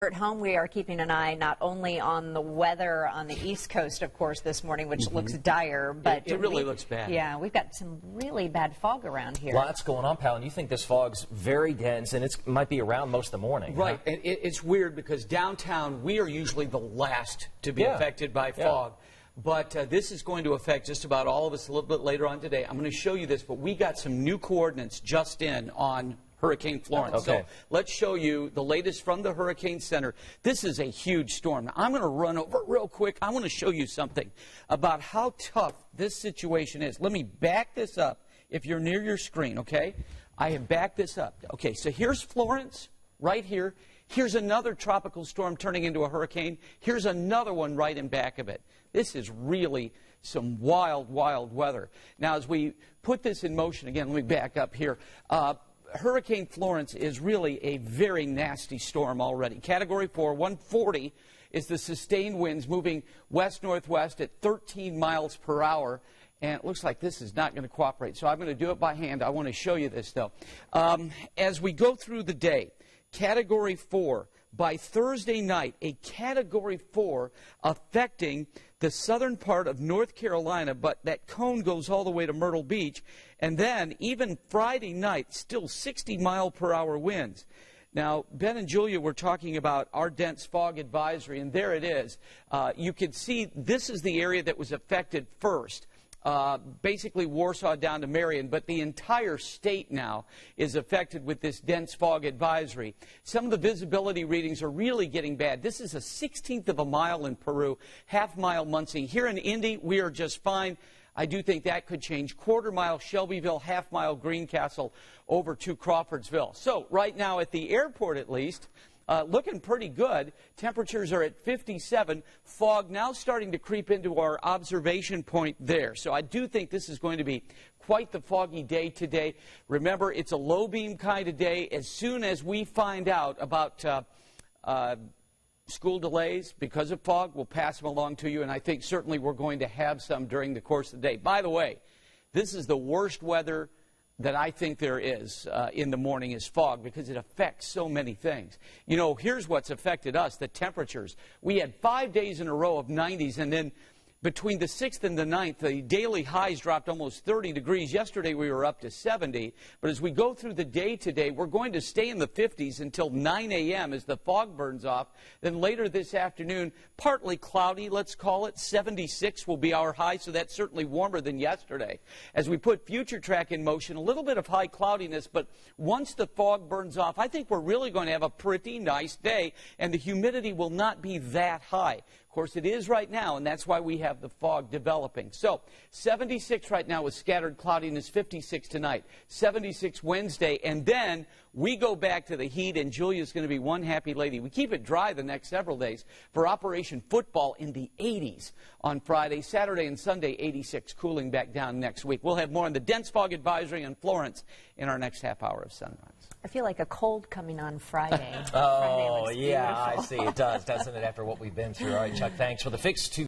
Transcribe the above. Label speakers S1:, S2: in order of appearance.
S1: At home, we are keeping an eye not only on the weather on the East Coast, of course, this morning, which looks dire, but
S2: it really looks bad.
S1: Yeah, we've got some really bad fog around here.
S3: Lots going on, pal, and you think this fog's very dense, and it might be around most of the morning.
S2: Right, and it's weird because downtown, we are usually the last to be affected by fog. But this is going to affect just about all of us a little bit later on today. I'm going to show you this, but we got some new coordinates just in on Hurricane Florence.
S3: Okay.
S2: So let's show you the latest from the Hurricane Center. This is a huge storm. Now, I'm going to run over real quick. I want to show you something about how tough this situation is. Let me back this up if you're near your screen, okay? I have backed this up. Okay, so here's Florence right here. Here's another tropical storm turning into a hurricane. Here's another one right in back of it. This is really some wild, wild weather. Now, as we put this in motion, again, let me back up here. Hurricane Florence is really a very nasty storm already. Category 4, 140 is the sustained winds moving west-northwest at 13 miles per hour. And it looks like this is not going to cooperate. So I'm going to do it by hand. I want to show you this, though. As we go through the day, Category 4, by Thursday night, a Category 4 affecting the southern part of North Carolina, but that cone goes all the way to Myrtle Beach. And then, even Friday night, still 60-mile-per-hour winds. Now, Ben and Julia were talking about our dense fog advisory, and there it is. You can see this is the area that was affected first. Basically Warsaw down to Marion, but the entire state now is affected with this dense fog advisory. Some of the visibility readings are really getting bad. This is a 16th of a mile in Peru, half-mile Muncie. Here in Indy, we are just fine. I do think that could change. Quarter-mile Shelbyville, half-mile Greencastle over to Crawfordsville. So right now at the airport, at least, looking pretty good. Temperatures are at 57. Fog now starting to creep into our observation point there. So I do think this is going to be quite the foggy day today. Remember, it's a low beam kind of day. As soon as we find out about school delays because of fog, we'll pass them along to you. And I think certainly we're going to have some during the course of the day. By the way, this is the worst weather that I think there is in the morning is fog because it affects so many things. You know, here's what's affected us, the temperatures. We had 5 days in a row of 90s, and then between the 6th and the 9th, the daily highs dropped almost 30 degrees. Yesterday, we were up to 70. But as we go through the day today, we're going to stay in the 50s until 9 a.m. as the fog burns off. Then later this afternoon, partly cloudy, let's call it. 76 will be our high, so that's certainly warmer than yesterday. As we put future track in motion, a little bit of high cloudiness, but once the fog burns off, I think we're really going to have a pretty nice day, and the humidity will not be that high. Of course, it is right now, and that's why we have the fog developing. So, 76 right now with scattered cloudiness, 56 tonight, 76 Wednesday, and then we go back to the heat, and Julia's going to be one happy lady. We keep it dry the next several days for Operation Football in the 80s on Friday, Saturday, and Sunday, 86, cooling back down next week. We'll have more on the dense fog advisory on Florence in our next half hour of Sunrise.
S1: I feel like a cold coming on Friday.
S3: Oh, yeah, I see. It does, doesn't it, after what we've been through. All right, Chuck, thanks for the fix.